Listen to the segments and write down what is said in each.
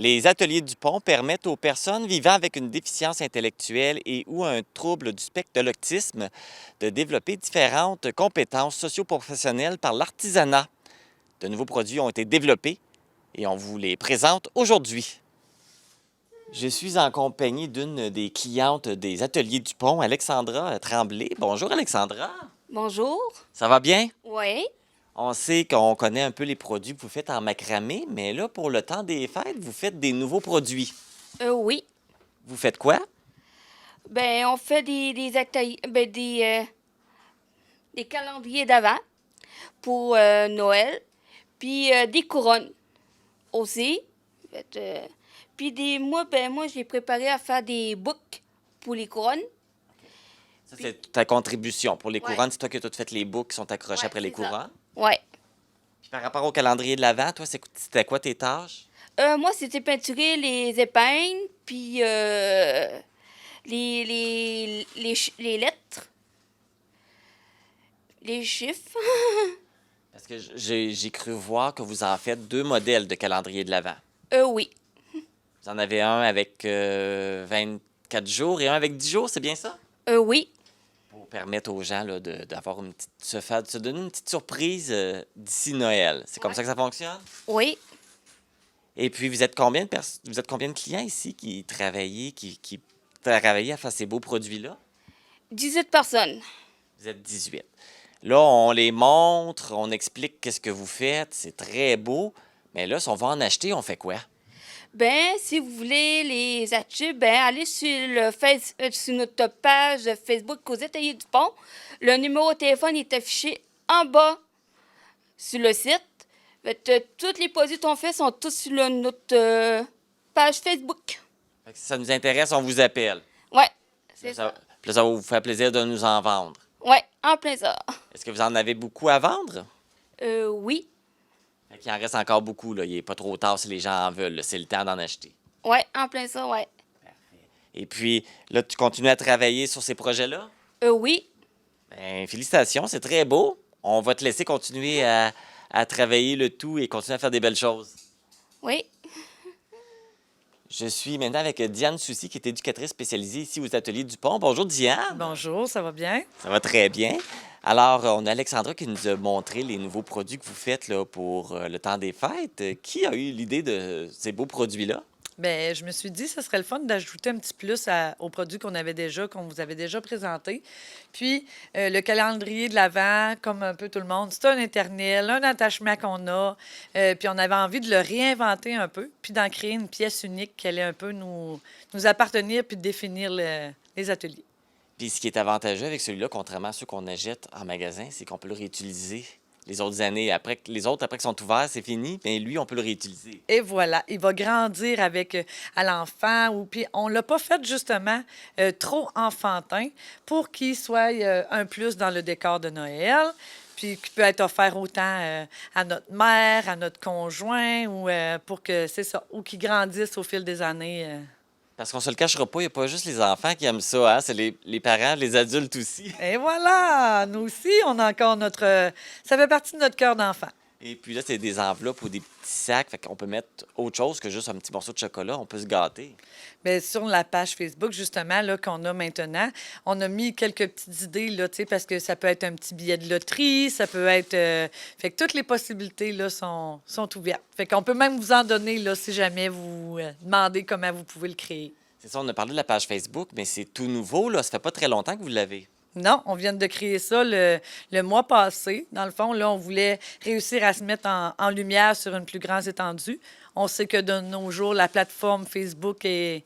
Les ateliers Dupont permettent aux personnes vivant avec une déficience intellectuelle et ou un trouble du spectre de l'autisme de développer différentes compétences socio-professionnelles par l'artisanat. De nouveaux produits ont été développés et on vous les présente aujourd'hui. Je suis en compagnie d'une des clientes des ateliers Dupont, Alexandra Tremblay. Bonjour Alexandra. Bonjour. Ça va bien? Oui. On sait qu'on connaît un peu les produits que vous faites en macramé, mais là, pour le temps des fêtes, vous faites des nouveaux produits. Oui. Vous faites quoi? Ben, on fait des calendriers d'avant pour Noël, puis des couronnes aussi. Fait, puis moi, j'ai préparé à faire des boucles pour les couronnes. Ça, c'est ta contribution. Pour les Ouais. couronnes, c'est toi qui as tout fait les boucles qui sont accrochées Ouais, après les c'est ça. couronnes. Oui. Puis par rapport au calendrier de l'Avent, toi, c'était quoi tes tâches? Moi, c'était peinturer les épingles, puis les lettres, les chiffres. Parce que j'ai cru voir que vous en faites 2 modèles de calendrier de l'Avent. Oui. Vous en avez un avec 24 jours et un avec 10 jours, c'est bien ça? Oui. Pour permettre aux gens là, d'avoir de se donner une petite surprise d'ici Noël. C'est comme Ouais. ça que ça fonctionne? Oui. Et puis, vous êtes combien de clients ici qui travaillent à faire ces beaux produits-là? 18 personnes. Vous êtes 18. Là, on les montre, on explique qu'est-ce que vous faites, c'est très beau. Mais là, si on va en acheter, on fait quoi? Ben, si vous voulez les acheter, ben, allez sur notre page Facebook aux Ateliers du Pont. Le numéro de téléphone est affiché en bas sur le site. Fait, tous les produits qu'on fait sont tous sur notre page Facebook. Fait que si ça nous intéresse, on vous appelle. Ouais, c'est ça. Puis là, ça va vous faire plaisir de nous en vendre. Ouais, en plein ça. Est-ce que vous en avez beaucoup à vendre? Oui. Fait qu'il en reste encore beaucoup, là. Il n'est pas trop tard si les gens en veulent, là. C'est le temps d'en acheter. Ouais, en plein ça, ouais. Et puis, là, tu continues à travailler sur ces projets-là? Oui. Bien, félicitations, c'est très beau. On va te laisser continuer à travailler le tout et continuer à faire des belles choses. Oui. Je suis maintenant avec Diane Soucy, qui est éducatrice spécialisée ici aux Ateliers Dupont. Bonjour, Diane. Bonjour, ça va bien? Ça va très bien. Alors, on a Alexandra qui nous a montré les nouveaux produits que vous faites là, pour le temps des fêtes. Qui a eu l'idée de ces beaux produits-là? Bien, je me suis dit, ce serait le fun d'ajouter un petit plus aux produits qu'on vous avait déjà présentés. Puis, le calendrier de l'Avent, comme un peu tout le monde, c'est un éternel, un attachement qu'on a. Puis, on avait envie de le réinventer un peu, puis d'en créer une pièce unique qui allait un peu nous appartenir, puis de définir les ateliers. Puis, ce qui est avantageux avec celui-là, contrairement à ceux qu'on achète en magasin, c'est qu'on peut le réutiliser les autres années. Après qu'ils sont ouverts, c'est fini. Bien, lui, on peut le réutiliser. Et voilà, il va grandir avec à l'enfant. Puis on l'a pas fait justement trop enfantin pour qu'il soit un plus dans le décor de Noël. Puis qui peut être offert autant à notre mère, à notre conjoint, ou pour que c'est ça, ou qu'il grandisse au fil des années. Parce qu'on se le cachera pas, il n'y a pas juste les enfants qui aiment ça, hein? C'est les parents, les adultes aussi. Et voilà, nous aussi, on a encore ça fait partie de notre cœur d'enfant. Et puis là, c'est des enveloppes ou des petits sacs. Fait qu'on peut mettre autre chose que juste un petit morceau de chocolat. On peut se gâter. Bien, sur la page Facebook, justement, là, qu'on a maintenant, on a mis quelques petites idées, là, tu sais, parce que ça peut être un petit billet de loterie, ça peut être... fait que toutes les possibilités, là, sont ouvertes. Fait qu'on peut même vous en donner, là, si jamais vous demandez comment vous pouvez le créer. C'est ça, on a parlé de la page Facebook, mais c'est tout nouveau, là. Ça fait pas très longtemps que vous l'avez. Non, on vient de créer ça le mois passé. Dans le fond, là, on voulait réussir à se mettre en lumière sur une plus grande étendue. On sait que de nos jours, la plateforme Facebook est,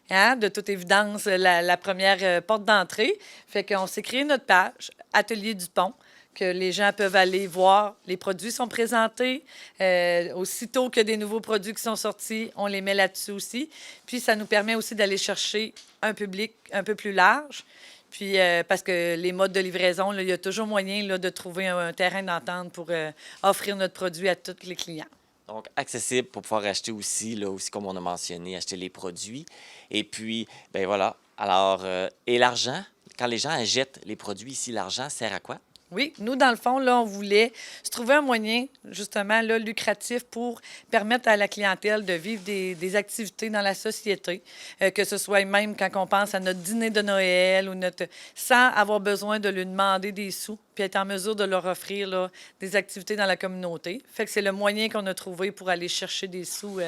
hein, de toute évidence, la première porte d'entrée. Fait qu'on s'est créé notre page, Atelier Dupont, que les gens peuvent aller voir. Les produits sont présentés. Aussitôt que des nouveaux produits qui sont sortis, on les met là-dessus aussi. Puis, ça nous permet aussi d'aller chercher un public un peu plus large. Puis, parce que les modes de livraison, là, il y a toujours moyen là, de trouver un terrain d'entente pour offrir notre produit à tous les clients. Donc, accessible pour pouvoir acheter aussi, là, aussi comme on a mentionné, acheter les produits. Et puis, ben voilà. Alors, et l'argent, quand les gens achètent les produits ici, l'argent sert à quoi? Oui, nous, dans le fond, là, on voulait se trouver un moyen, justement, là, lucratif pour permettre à la clientèle de vivre des activités dans la société, que ce soit même quand on pense à notre dîner de Noël ou sans avoir besoin de lui demander des sous, puis être en mesure de leur offrir là, des activités dans la communauté. Fait que c'est le moyen qu'on a trouvé pour aller chercher des sous.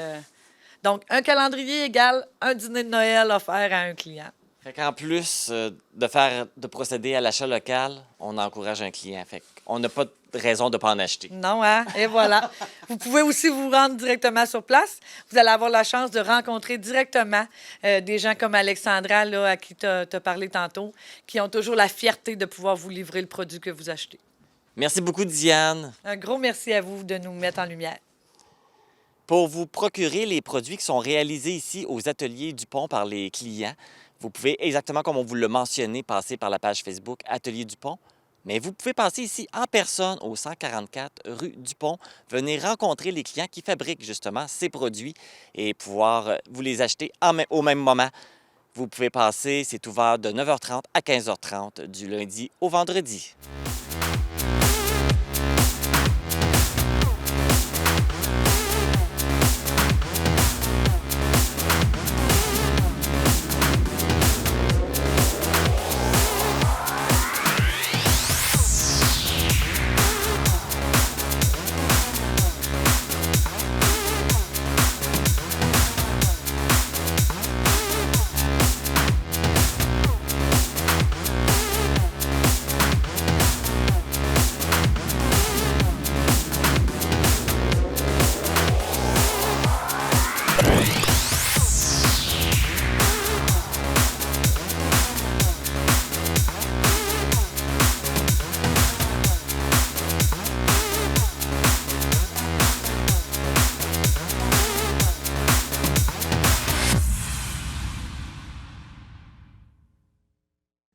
Donc, un calendrier égale un dîner de Noël offert à un client. Fait qu'en plus de procéder à l'achat local, on encourage un client. Fait qu'on n'a pas de raison de ne pas en acheter. Non, hein? Et voilà. Vous pouvez aussi vous rendre directement sur place. Vous allez avoir la chance de rencontrer directement des gens comme Alexandra, là, à qui tu as parlé tantôt, qui ont toujours la fierté de pouvoir vous livrer le produit que vous achetez. Merci beaucoup, Diane. Un gros merci à vous de nous mettre en lumière. Pour vous procurer les produits qui sont réalisés ici aux ateliers Dupont par les clients, vous pouvez, exactement comme on vous l'a mentionné, passer par la page Facebook Atelier Dupont. Mais vous pouvez passer ici en personne au 144 rue Dupont, venir rencontrer les clients qui fabriquent justement ces produits et pouvoir vous les acheter au même moment. Vous pouvez passer, c'est ouvert de 9h30 à 15h30 du lundi au vendredi.